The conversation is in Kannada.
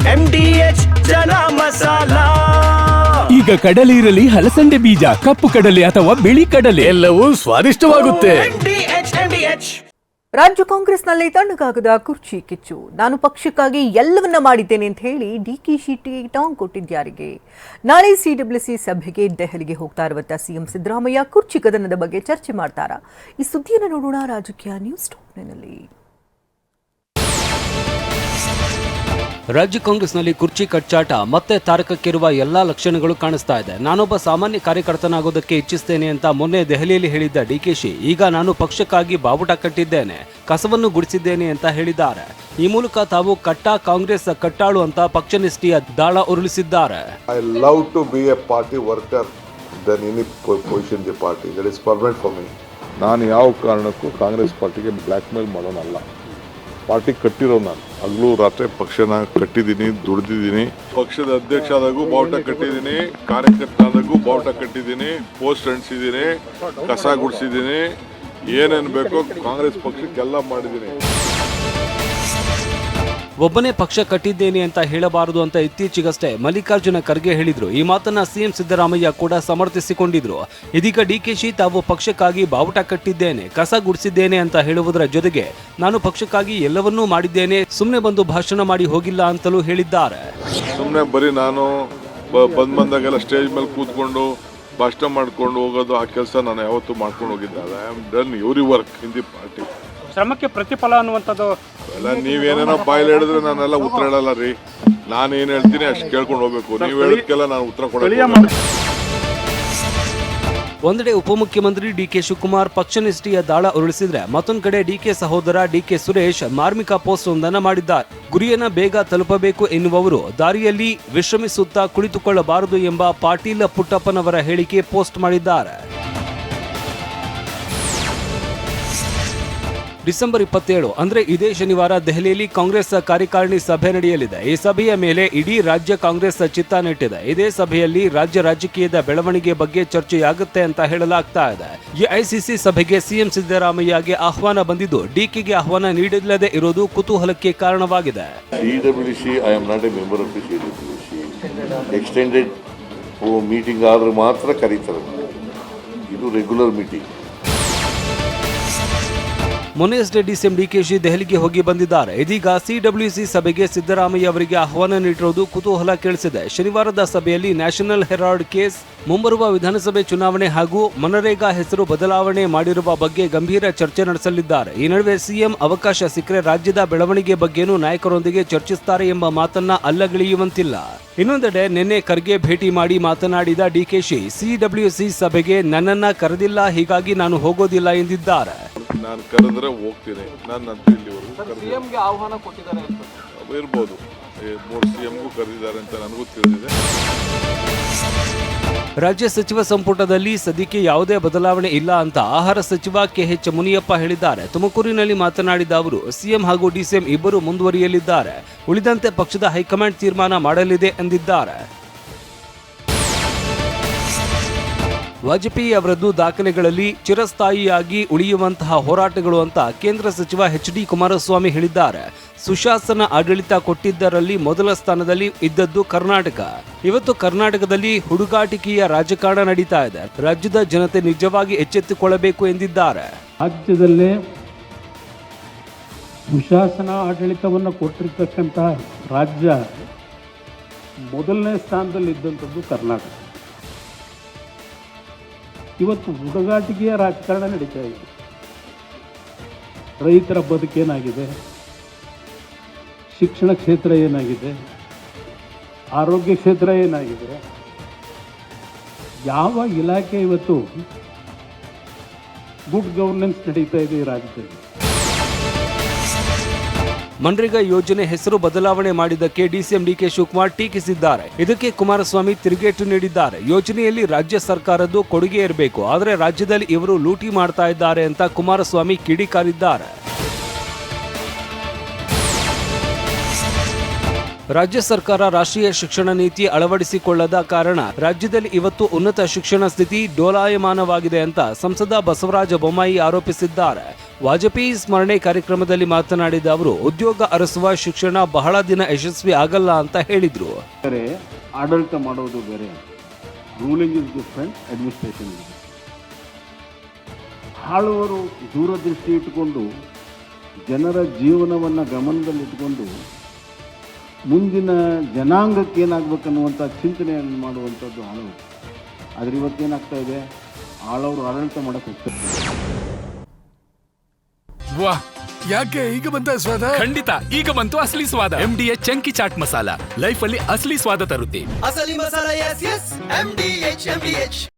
MDH ಚನ ಮಸಾಲ. ಈಗ ಕಡಲೆ ಇರಲಿ, ಹಲಸಂಡೆ ಬೀಜ, ಕಪ್ಪು ಕಡಲೆ ಅಥವಾ ಬಿಳಿ ಕಡಲೆ, ಎಲ್ಲವೂ ಸ್ವಾದಿಷ್ಟವಾಗುತ್ತೆ. ರಾಜ್ಯ ಕಾಂಗ್ರೆಸ್ನಲ್ಲಿ ತಣ್ಣಗಾಗದ ಕುರ್ಚಿ ಕಿಚ್ಚು. ನಾನು ಪಕ್ಷಕ್ಕಾಗಿ ಎಲ್ಲವನ್ನ ಮಾಡಿದ್ದೇನೆ ಅಂತ ಹೇಳಿ ಡಿಕೆಶಿ ಟಾಂಗ್ ಕೊಟ್ಟಿದ್ಯಾರಿಗೆ? ನಾಳೆ ಸಿಡಬ್ಲ್ಯೂಸಿ ಸಭೆಗೆ ದೆಹಲಿಗೆ ಹೋಗ್ತಾ ಇರುವಂತಹ ಸಿಎಂ ಸಿದ್ದರಾಮಯ್ಯ ಕುರ್ಚಿ ಕದನದ ಬಗ್ಗೆ ಚರ್ಚೆ ಮಾಡ್ತಾರಾ? ಈ ಸುದ್ದಿಯನ್ನು ನೋಡೋಣ ರಾಜಕೀಯ ನ್ಯೂಸ್ ಟಾಪ್ನಲ್ಲಿ. ರಾಜ್ಯ ಕಾಂಗ್ರೆಸ್ನಲ್ಲಿ ಕುರ್ಚಿ ಕಚ್ಚಾಟ ಮತ್ತೆ ತಾರಕಕ್ಕಿರುವ ಎಲ್ಲಾ ಲಕ್ಷಣಗಳು ಕಾಣಿಸ್ತಾ ಇದೆ. ನಾನೊಬ್ಬ ಸಾಮಾನ್ಯ ಕಾರ್ಯಕರ್ತನಾಗೋದಕ್ಕೆ ಇಚ್ಛಿಸ್ತೇನೆ ಅಂತ ಮೊನ್ನೆ ದೆಹಲಿಯಲ್ಲಿ ಹೇಳಿದ್ದ ಡಿಕೆಶಿ ಈಗ ನಾನು ಪಕ್ಷಕ್ಕಾಗಿ ಬಾವುಟ ಕಟ್ಟಿದ್ದೇನೆ, ಕಸವನ್ನು ಗುಡಿಸಿದ್ದೇನೆ ಅಂತ ಹೇಳಿದ್ದಾರೆ. ಈ ಮೂಲಕ ತಾವು ಕಟ್ಟಾ ಕಾಂಗ್ರೆಸ್ ಕಟ್ಟಾಳು ಅಂತ ಪಕ್ಷನಿಷ್ಠೆಯ ದಾಳ ಉರುಳಿಸಿದ್ದಾರೆ. I love to be a party worker than any position in the party. That is permanent for me. ನಾನು ಯಾವ ಕಾರಣಕ್ಕೂ ಕಾಂಗ್ರೆಸ್ ಪಾರ್ಟಿಗೆ ಬ್ಲ್ಯಾಕ್ ಮೇಲ್ ಮಾಡೋನಲ್ಲ. ಪಾರ್ಟಿ ಕಟ್ಟಿರೋ ನಾನು ಹಗಲು ರಾತ್ರಿ ಪಕ್ಷನ ಕಟ್ಟಿದ್ದೀನಿ, ದುಡಿದಿದ್ದೀನಿ. ಪಕ್ಷದ ಅಧ್ಯಕ್ಷ ಆದಾಗೂ ಬಾವುಟ ಕಟ್ಟಿದ್ದೀನಿ, ಕಾರ್ಯಕರ್ತನಾದಾಗೂ ಬಾವುಟ ಕಟ್ಟಿದ್ದೀನಿ, ಪೋಸ್ಟ್ ಅಂಟಿಸಿದ್ದೀನಿ, ಕಸ ಗುಡಿಸಿದ್ದೀನಿ, ಏನೇನು ಬೇಕೋ ಕಾಂಗ್ರೆಸ್ ಪಕ್ಷಕ್ಕೆಲ್ಲ ಮಾಡಿದ್ದೀನಿ. ಒಬ್ಬನೇ ಪಕ್ಷ ಕಟ್ಟಿದ್ದೇನೆ ಅಂತ ಹೇಳಬಾರದು ಅಂತ ಇತ್ತೀಚೆಗಷ್ಟೇ ಮಲ್ಲಿಕಾರ್ಜುನ ಖರ್ಗೆ ಹೇಳಿದ್ರು. ಈ ಮಾತನ್ನ ಸಿಎಂ ಸಿದ್ದರಾಮಯ್ಯ ಕೂಡ ಸಮರ್ಥಿಸಿಕೊಂಡಿದ್ರು. ಇದೀಗ ಡಿಕೆಶಿ ತಾವು ಪಕ್ಷಕ್ಕಾಗಿ ಬಾವುಟ ಕಟ್ಟಿದ್ದೇನೆ, ಕಸ ಗುಡಿಸಿದ್ದೇನೆ ಅಂತ ಹೇಳುವುದರ ಜೊತೆಗೆ ನಾನು ಪಕ್ಷಕ್ಕಾಗಿ ಎಲ್ಲವನ್ನೂ ಮಾಡಿದ್ದೇನೆ, ಸುಮ್ಮನೆ ಬಂದು ಭಾಷಣ ಮಾಡಿ ಹೋಗಿಲ್ಲ ಅಂತಲೂ ಹೇಳಿದ್ದಾರೆ. ಸುಮ್ಮನೆ ಬರೀ ನಾನು ಬಂದಾಗೆಲ್ಲ ಸ್ಟೇಜ್ ಮೇಲೆ ಕೂತ್ಕೊಂಡು ಭಾಷಣ ಮಾಡ್ಕೊಂಡು ಹೋಗೋದು ಆ ಕೆಲಸ ನಾನು ಯಾವತ್ತೂ ಮಾಡ್ಕೊಂಡು ಹೋಗಿದ್ದೆ. I am done every work in the party. ಶ್ರಮಕ್ಕೆ ಪ್ರತಿಫಲ ಅನ್ನುವಂಥದ್ದು ಎಲ್ಲ ನೀವೇನೇನೋ ಬಾಯಲ್ಲಿ ಹೇಳಿದ್ರೆ ನಾನೆಲ್ಲ ಉತ್ತರ ಹೇಳಲ್ಲ ರೀ. ನಾನು ಏನು ಹೇಳ್ತೀನಿ ಅಷ್ಟು ಕೇಳ್ಕೊಂಡು ಹೋಗ್ಬೇಕು. ನೀವು ಹೇಳಿದ್ಕೆಲ್ಲ ನಾನು ಉತ್ತರ ಕೊಡೋದು. ಒಂದೆಡೆ ಉಪಮುಖ್ಯಮಂತ್ರಿ ಡಿಕೆ ಶಿವಕುಮಾರ್ ಪಕ್ಷನಿಷ್ಠೆಯ ದಾಳ ಉರುಳಿಸಿದ್ರೆ, ಮತ್ತೊಂದು ಕಡೆ ಡಿಕೆ ಸಹೋದರ ಡಿಕೆ ಸುರೇಶ್ ಮಾರ್ಮಿಕ ಪೋಸ್ಟ್ ಒಂದನ್ನು ಮಾಡಿದ್ದಾರೆ. ಗುರಿಯನ್ನ ಬೇಗ ತಲುಪಬೇಕು ಎನ್ನುವವರು ದಾರಿಯಲ್ಲಿ ವಿಶ್ರಮಿಸುತ್ತಾ ಕುಳಿತುಕೊಳ್ಳಬಾರದು ಎಂಬ ಪಾಟೀಲ ಪುಟ್ಟಪ್ಪನವರ ಹೇಳಿಕೆ ಪೋಸ್ಟ್ ಮಾಡಿದ್ದಾರೆ. ಡಿಸೆಂಬರ್ 27 ಅಂದ್ರೆ ಇದೇ ಶನಿವಾರ ದೆಹಲಿಯಲ್ಲಿ ಕಾಂಗ್ರೆಸ್ ಕಾರ್ಯಕಾರಿಣಿ ಸಭೆ ನಡೆಯಲಿದೆ. ಈ ಸಭೆಯ ಮೇಲೆ ಇಡೀ ರಾಜ್ಯ ಕಾಂಗ್ರೆಸ್ ಚಿತ್ತ ನೆಟ್ಟಿದೆ. ಇದೇ ಸಭೆಯಲ್ಲಿ ರಾಜ್ಯ ರಾಜಕೀಯದ ಬೆಳವಣಿಗೆ ಬಗ್ಗೆ ಚರ್ಚೆಯಾಗುತ್ತೆ ಅಂತ ಹೇಳಲಾಗ್ತಾ ಇದೆ. ಎಐಸಿಸಿ ಸಭೆಗೆ ಸಿಎಂ ಸಿದ್ದರಾಮಯ್ಯಗೆ ಆಹ್ವಾನ ಬಂದಿದ್ದು, ಡಿಕೆಗೆ ಆಹ್ವಾನ ನೀಡಿಲ್ಲದೆ ಇರೋದು ಕುತೂಹಲಕ್ಕೆ ಕಾರಣವಾಗಿದೆ. I am not A member of the extended meeting ಆದ್ರೆ ಮಾತ್ರ ಕರೀತಾರೆ. ಇದು ರೆಗ್ಯುಲರ್ ಮೀಟಿಂಗ್. ಮೊನ್ನೆಯಷ್ಟೇ ಡಿಸಿಎಂ ಡಿಕೆಶಿ ದೆಹಲಿಗೆ ಹೋಗಿ ಬಂದಿದ್ದಾರೆ. ಇದೀಗ ಸಿಡಬ್ಲ್ಯೂಸಿ ಸಭೆಗೆ ಸಿದ್ದರಾಮಯ್ಯ ಅವರಿಗೆ ಆಹ್ವಾನ ನೀಡಿರುವುದು ಕುತೂಹಲ ಕೇಳಿಸಿದೆ. ಶನಿವಾರದ ಸಭೆಯಲ್ಲಿ ನ್ಯಾಷನಲ್ ಹೆರಾಲ್ಡ್ ಕೇಸ್, ಮುಂಬರುವ ವಿಧಾನಸಭೆ ಚುನಾವಣೆ ಹಾಗೂ ಮನರೇಗಾ ಹೆಸರು ಬದಲಾವಣೆ ಮಾಡಿರುವ ಬಗ್ಗೆ ಗಂಭೀರ ಚರ್ಚೆ ನಡೆಸಲಿದ್ದಾರೆ. ಈ ನಡುವೆ ಸಿಎಂ ಅವಕಾಶ ಸಿಕ್ಕರೆ ರಾಜ್ಯದ ಬೆಳವಣಿಗೆ ಬಗ್ಗೆನೂ ನಾಯಕರೊಂದಿಗೆ ಚರ್ಚಿಸುತ್ತಾರೆ ಎಂಬ ಮಾತನ್ನ ಅಲ್ಲಗಳೆಯುವಂತಿಲ್ಲ. ಇನ್ನೊಂದೆಡೆ ನಿನ್ನೆ ಖರ್ಗೆ ಭೇಟಿ ಮಾಡಿ ಮಾತನಾಡಿದ ಡಿಕೆಶಿ ಸಿಡಬ್ಲ್ಯೂಸಿ ಸಭೆಗೆ ನನ್ನನ್ನ ಕರೆದಿಲ್ಲ, ಹೀಗಾಗಿ ನಾನು ಹೋಗೋದಿಲ್ಲ ಎಂದಿದ್ದಾರೆ. ನಾನು ಕರೆದ್ರೆ ಹೋಗ್ತೀನಿ. ನನ್ನಂತೂ ಇಲ್ಲಿವರೆಗೂ ಆಹ್ವಾನ ಕೊಟ್ಟಿದ್ದಾರೆ ಇರ್ಬೋದು. 3 ಸಿಎಂಗೂ ಕರೆದಿದ್ದಾರೆ ಅಂತ ನನಗೂ ತಿಳಿದಿದೆ. ರಾಜ್ಯ ಸಚಿವ ಸಂಪುಟದಲ್ಲಿ ಸದ್ಯಕ್ಕೆ ಯಾವುದೇ ಬದಲಾವಣೆ ಇಲ್ಲ ಅಂತ ಆಹಾರ ಸಚಿವ ಕೆಎಚ್ ಮುನಿಯಪ್ಪ ಹೇಳಿದ್ದಾರೆ. ತುಮಕೂರಿನಲ್ಲಿ ಮಾತನಾಡಿದ ಅವರು, ಸಿಎಂ ಹಾಗೂ ಡಿಸಿಎಂ ಇಬ್ಬರು ಮುಂದುವರಿಯಲಿದ್ದಾರೆ, ಉಳಿದಂತೆ ಪಕ್ಷದ ಹೈಕಮಾಂಡ್ ತೀರ್ಮಾನ ಮಾಡಲಿದೆ ಎಂದಿದ್ದಾರೆ. ವಾಜಪೇಯಿ ಅವರದ್ದು ದಾಖಲೆಗಳಲ್ಲಿ ಚಿರಸ್ಥಾಯಿಯಾಗಿ ಉಳಿಯುವಂತಹ ಹೋರಾಟಗಳು ಅಂತ ಕೇಂದ್ರ ಸಚಿವ ಎಚ್.ಡಿ. ಕುಮಾರಸ್ವಾಮಿ ಹೇಳಿದ್ದಾರೆ. ಸುಶಾಸನ ಆಡಳಿತ ಕೊಟ್ಟಿದ್ದರಲ್ಲಿ ಮೊದಲ ಸ್ಥಾನದಲ್ಲಿ ಇದ್ದದ್ದು ಕರ್ನಾಟಕ. ಇವತ್ತು ಕರ್ನಾಟಕದಲ್ಲಿ ಹುಡುಗಾಟಿಕೆಯ ರಾಜಕಾರಣ ನಡೀತಾ ಇದೆ. ರಾಜ್ಯದ ಜನತೆ ನಿಜವಾಗಿ ಎಚ್ಚೆತ್ತುಕೊಳ್ಳಬೇಕು ಎಂದಿದ್ದಾರೆ. ರಾಜ್ಯದಲ್ಲೇ ಸುಶಾಸನ ಆಡಳಿತವನ್ನು ಕೊಟ್ಟಿರ್ತಕ್ಕಂಥ ರಾಜ್ಯ ಮೊದಲನೇ ಸ್ಥಾನದಲ್ಲಿ ಇದ್ದಂಥದ್ದು ಕರ್ನಾಟಕ. ಇವತ್ತು ಹುಡುಗಾಟಿಕೆಯ ರಾಜಕಾರಣ ನಡೀತಾ ಇದೆ. ರೈತರ ಬದುಕೇನಾಗಿದೆ, ಶಿಕ್ಷಣ ಕ್ಷೇತ್ರ ಏನಾಗಿದೆ, ಆರೋಗ್ಯ ಕ್ಷೇತ್ರ ಏನಾಗಿದೆ, ಯಾವ ಇಲಾಖೆ ಇವತ್ತು ಗುಡ್ ಗವರ್ನೆನ್ಸ್ ನಡೀತಾ ಇದೆ ಈ ರಾಜ್ಯದಲ್ಲಿ. ಮನ್ರೇಗಾ ಯೋಜನೆ ಹೆಸರು ಬದಲಾವಣೆ ಮಾಡಿದ್ದಕ್ಕೆ ಡಿಸಿಎಂ ಡಿಕೆ ಶಿವಕುಮಾರ್ ಟೀಕಿಸಿದ್ದಾರೆ. ಇದಕ್ಕೆ ಕುಮಾರಸ್ವಾಮಿ ತಿರುಗೇಟು ನೀಡಿದ್ದಾರೆ. ಯೋಜನೆಯಲ್ಲಿ ರಾಜ್ಯ ಸರ್ಕಾರದ್ದು ಕೊಡುಗೆ ಇರಬೇಕು, ಆದರೆ ರಾಜ್ಯದಲ್ಲಿ ಇವರು ಲೂಟಿ ಮಾಡ್ತಾ ಇದ್ದಾರೆ ಅಂತ ಕುಮಾರಸ್ವಾಮಿ ಕಿಡಿಕಾರಿದ್ದಾರೆ. ರಾಜ್ಯ ಸರ್ಕಾರ ರಾಷ್ಟ್ರೀಯ ಶಿಕ್ಷಣ ನೀತಿ ಅಳವಡಿಸಿಕೊಳ್ಳದ ಕಾರಣ ರಾಜ್ಯದಲ್ಲಿ ಇವತ್ತು ಉನ್ನತ ಶಿಕ್ಷಣ ಸ್ಥಿತಿ ಡೋಲಾಯಮಾನವಾಗಿದೆ ಅಂತ ಸಂಸದ ಬಸವರಾಜ ಬೊಮ್ಮಾಯಿ ಆರೋಪಿಸಿದ್ದಾರೆ. ವಾಜಪೇಯಿ ಸ್ಮರಣೆ ಕಾರ್ಯಕ್ರಮದಲ್ಲಿ ಮಾತನಾಡಿದ ಅವರು ಉದ್ಯೋಗ ಅರಸುವ ಶಿಕ್ಷಣ ಬಹಳ ದಿನ ಯಶಸ್ವಿ ಆಗಲ್ಲ ಅಂತ ಹೇಳಿದ್ರು. ಬೇರೆ ಆಡಳಿತ ಮಾಡೋದು ಬೇರೆ, ruling is different, administration is ಆಳುವರು ದೂರದೃಷ್ಟಿ ಇಟ್ಟುಕೊಂಡು ಜನರ ಜೀವನವನ್ನು ಗಮನದಲ್ಲಿಟ್ಟುಕೊಂಡು ಮುಂದಿನ ಜನಾಂಗಕ್ಕೆ ಏನಾಗಬೇಕನ್ನುವಂಥ ಚಿಂತನೆಯನ್ನು ಮಾಡುವಂಥದ್ದು ಆಳುವರು. ಆದರೆ ಇವತ್ತೇನಾಗ್ತಾ ಇದೆ, ಆಳವರು ಆಡಳಿತ ಮಾಡಕ್ಕೆ ಹೋಗ್ತಾರೆ. ವಾ, ಯಾಕೆ ಈಗ ಬಂತ ಸ್ವಾದ? ಖಂಡಿತ ಈಗ ಬಂತು ಅಸಲಿ ಸ್ವಾದ. MDH chunky chaat masala life ಅಲ್ಲಿ ಅಸಲಿ ಸ್ವಾದ ತರುತ್ತೆ. ಅಸಲಿ ಮಸಾಲ, ಎಸ್ ಎಸ್ MDH.